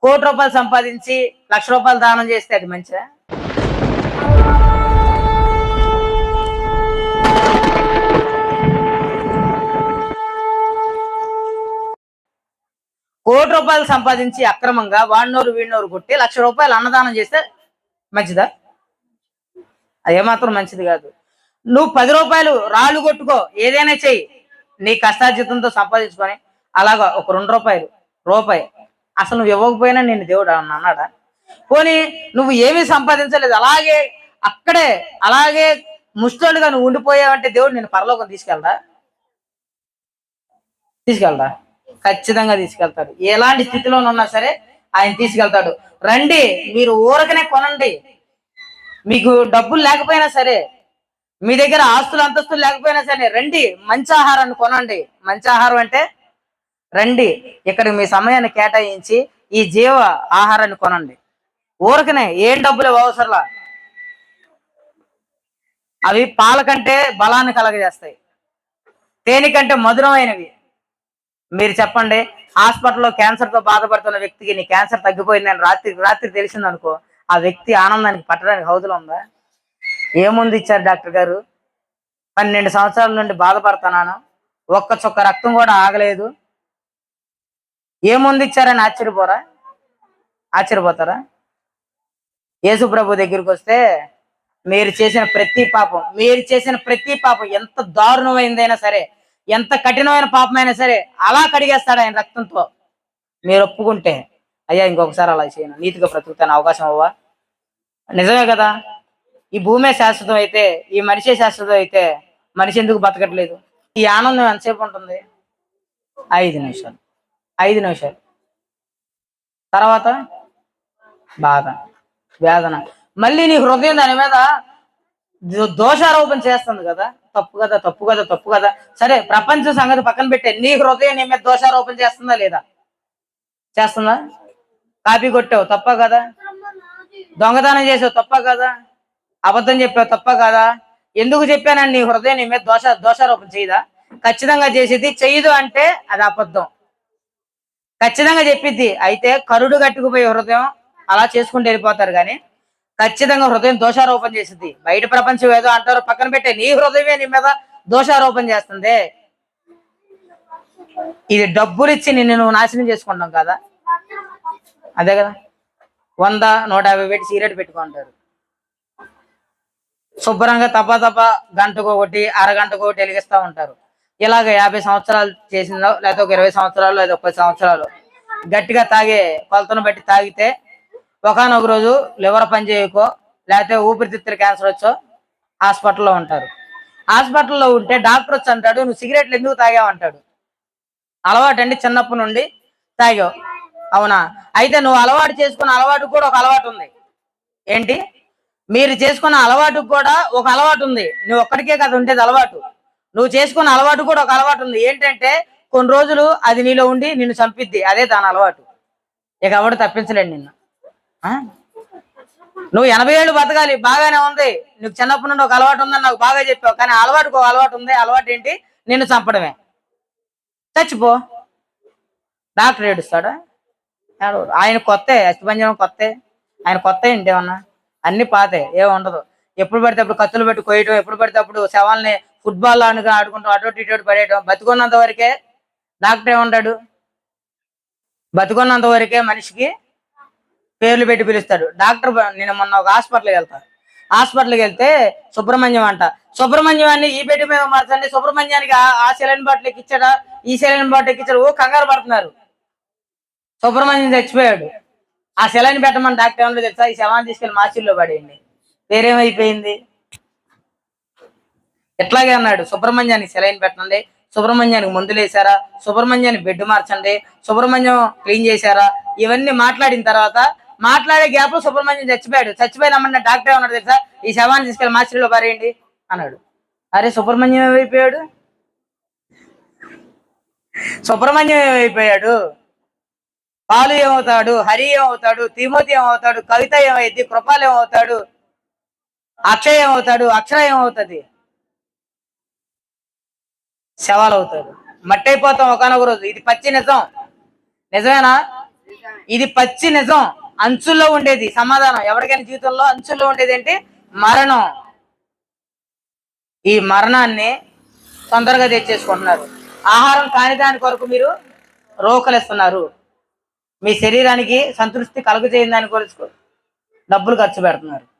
₹1,00,00,000 సంపాదించి ₹1,00,000 దానం చేస్తే అది మంచిదా? ₹1,00,00,000 సంపాదించి అక్రమంగా వాడినోరు వీడినోరు కొట్టి ₹1,00,000 అన్నదానం చేస్తే మంచిదా? అది ఏమాత్రం మంచిది కాదు. నువ్వు ₹10 రాళ్ళు కొట్టుకో, ఏదైనా చెయ్యి, నీ కష్టార్జితంతో సంపాదించుకొని అలాగా ఒక ₹2 రూపాయి అసలు నువ్వు ఇవ్వకపోయినా నేను దేవుడు అన్నాడా? పోనీ నువ్వు ఏమీ సంపాదించలేదు, అలాగే అక్కడే అలాగే ముష్టోళ్ళుగా నువ్వు ఉండిపోయావంటే దేవుడు నేను పరలోకం తీసుకెళ్దా? ఖచ్చితంగా తీసుకెళ్తాడు. ఎలాంటి స్థితిలోనున్నా సరే ఆయన తీసుకెళ్తాడు. రండి, మీరు ఊరకనే కొనండి. మీకు డబ్బులు లేకపోయినా సరే, మీ దగ్గర ఆస్తులు అంతస్తులు లేకపోయినా సరే రండి, మంచి ఆహారాన్ని కొనండి. మంచి ఆహారం అంటే రండి, ఇక్కడ మీ సమయాన్ని కేటాయించి ఈ జీవ ఆహారాన్ని కొనండి. ఊరకనే ఏం డబ్బులు అవసరంలా. అవి పాల కంటే బలాన్ని కలగజేస్తాయి, తేనె కంటే మధురమైనవి. మీరు చెప్పండి, హాస్పిటల్లో క్యాన్సర్తో బాధపడుతున్న వ్యక్తికి నీ క్యాన్సర్ తగ్గిపోయిందని రాత్రి తెలిసిందనుకో, ఆ వ్యక్తి ఆనందానికి పట్టడానికి హౌదులో ఉందా? ఏముంది ఇచ్చారు డాక్టర్ గారు, 12 సంవత్సరాల నుండి బాధపడుతున్నాను, ఒక్క చుక్క రక్తం కూడా ఆగలేదు, ఏముంది ఇచ్చారని ఆశ్చర్యపోతారా? యేసు ప్రభు దగ్గరికి వస్తే మీరు చేసిన ప్రతి పాపం ఎంత దారుణమైందైనా సరే, ఎంత కఠినమైన పాపమైనా సరే అలా కడిగేస్తాడు ఆయన రక్తంతో. మీరు ఒప్పుకుంటే, అయ్యా ఇంకొకసారి అలా చేయను, నీతిగా బ్రతుకుతాను అవకాశం అవ్వా? నిజమే కదా. ఈ భూమే శాశ్వతం అయితే, ఈ మనిషే శాశ్వతం అయితే మనిషి ఎందుకు బతకట్లేదు? ఈ ఆనందం ఎంతసేపు ఉంటుంది? 5 నిమిషాలు. తర్వాత బాధ, వేదన, మళ్ళీ నీ హృదయం దాని మీద దోషారోపణ చేస్తుంది కదా. తప్పు కదా. సరే, ప్రపంచం సంగతి పక్కన పెట్టే, నీ హృదయం నీ మీద దోషారోపణ చేస్తుందా లేదా? చేస్తుందా? కాపీ కొట్టావు తప్ప కదా? దొంగతనం చేసావు తప్ప కదా? అబద్ధం చెప్పావు తప్ప కదా? ఎందుకు చెప్పానని నీ హృదయం నీ మీద దోషారోపణ చేయదా? ఖచ్చితంగా చేసేది. చెయ్యదు అంటే అది అబద్ధం. ఖచ్చితంగా చెప్పిద్ది. అయితే కరుడు కట్టుకుపోయే హృదయం అలా చేసుకుంటూ వెళ్ళిపోతారు, కానీ ఖచ్చితంగా హృదయం దోషారోపణ చేసింది. బయట ప్రపంచం ఏదో అంటారో పక్కన పెట్టే, నీ హృదయమే నీ మీద దోషారోపణ చేస్తుంది. ఇది డబ్బులు ఇచ్చి నిన్ను నువ్వు నాశనం చేసుకుంటాం కదా, అదే కదా. 100, 150 పెట్టి సిగరెట్ పెట్టుకుంటారు. శుభ్రంగా తప్ప గంటకు ఒకటి, అరగంటకు ఒకటి వెలిగిస్తూ ఉంటారు. ఇలాగ 50 సంవత్సరాలు చేసిందో, లేకపోతే ఒక 20 సంవత్సరాలు, లేదా 30 సంవత్సరాలు గట్టిగా తాగే కొలతను బట్టి తాగితే ఒకనొక రోజు లివర్ పని చేయకో, లేకపోతే ఊపిరితిత్తుల క్యాన్సర్ వచ్చో హాస్పిటల్లో ఉంటారు. హాస్పిటల్లో ఉంటే డాక్టర్ వచ్చి అంటాడు, నువ్వు సిగరెట్లు ఎందుకు తాగావంటాడు. అలవాటు అండి, చిన్నప్పటి నుండి తాగావు. అవునా? అయితే నువ్వు అలవాటు చేసుకున్న అలవాటు కూడా ఒక అలవాటు ఉంది. ఏంటి? మీరు చేసుకున్న అలవాటుకు కూడా ఒక అలవాటు ఉంది. నువ్వు ఒక్కడికే కదా ఉండేది అలవాటు, నువ్వు చేసుకున్న అలవాటు కూడా ఒక అలవాటు ఉంది. ఏంటంటే కొన్ని రోజులు అది నీలో ఉండి నిన్ను చంపిద్ది, అదే దాని అలవాటు. ఇక ఎవడు తప్పించలేడు నిన్ను. నువ్వు 80 ఏళ్ళు బతకాలి, బాగానే ఉంది, నీకు చిన్నప్పటి నుండి ఒక అలవాటు ఉందని నాకు బాగా చెప్పావు, కానీ అలవాటుకు ఒక అలవాటు ఉంది. అలవాటు ఏంటి? నిన్ను చంపడమే. చచ్చిపో. డాక్టర్ ఏడుస్తాడా? ఆయన కొత్తే, అస్థిపంజరం కొత్తే, ఆయన కొత్త ఏంటి ఏమన్నా? అన్ని పాతే, ఏముండదు. ఎప్పుడు పడితే అప్పుడు కత్తులు పెట్టి కొయ్యటం, ఎప్పుడు పడితే అప్పుడు శవాల్ని ఫుట్బాల్ లాగా ఆడుకుంటాం, అటు ఇటు పడేయటం. బతుకున్నంత వరకే డాక్టర్ ఏమంటాడు? బతుకున్నంత వరకే మనిషికి పేర్లు పెట్టి పిలుస్తాడు డాక్టర్. నేను మొన్న ఒక హాస్పిటల్కి వెళ్తే సుబ్రహ్మణ్యం అంట. సుబ్రహ్మణ్యాన్ని ఈ బెడ్ మీద మార్చండి, సుబ్రహ్మణ్యానికి ఆ సెలైన్ బాటిల్ ఎక్కిచ్చాడా, ఈ సెలైన్ బాటిల్ ఎక్కిచ్చాడు, ఓ కంగారు పడుతున్నారు. సుబ్రహ్మణ్యం చచ్చిపోయాడు. ఆ సెలైన్ పెట్టమని డాక్టర్ ఏమన్నా తెలుసా? ఈ శవాన్ని తీసుకెళ్లి మార్చిల్లో పడేయండి. పేరేమైపోయింది? ఎట్లాగే అన్నాడు, సుబ్రహ్మణ్యానికి సెలైన్ పెట్టండి, సుబ్రహ్మణ్యానికి మందులు వేసారా, సుబ్రహ్మణ్యానికి బెడ్ మార్చండి, సుబ్రహ్మణ్యం క్లీన్ చేశారా, ఇవన్నీ మాట్లాడిన తర్వాత మాట్లాడే గ్యాప్ లో సుబ్రహ్మణ్యం చచ్చిపోయినామన్న డాక్టర్ ఏమన్నాడు తెలుసా? ఈ శవాన్ని తీసుకెళ్లి మార్చిల్లో పారేయండి అన్నాడు. అరే, సుబ్రహ్మణ్యం ఏమైపోయాడు? పాలు ఏమవుతాడు, హరి ఏమవుతాడు, తిమోతి ఏమవుతాడు, కవిత ఏమైంది, కృపాలు ఏమవుతాడు, అక్షయ్ ఏమవుతాడు, అక్షర ఏమవుతుంది? శవాలు అవుతాడు. మట్టి అయిపోతాం ఒకనొక రోజు. ఇది పచ్చి నిజం. నిజమేనా? ఇది పచ్చి నిజం. అంచుల్లో ఉండేది సమాధానం. ఎవరికైనా జీవితంలో అంచుల్లో ఉండేది ఏంటి? మరణం. ఈ మరణాన్ని తొందరగా తెచ్చేసుకుంటున్నారు. ఆహారం కాని దాని కొరకు మీరు రోకలిస్తున్నారు. మీ శరీరానికి సంతృప్తి కలుగజేయని దాని కొరకు డబ్బులు ఖర్చు పెడుతున్నారు.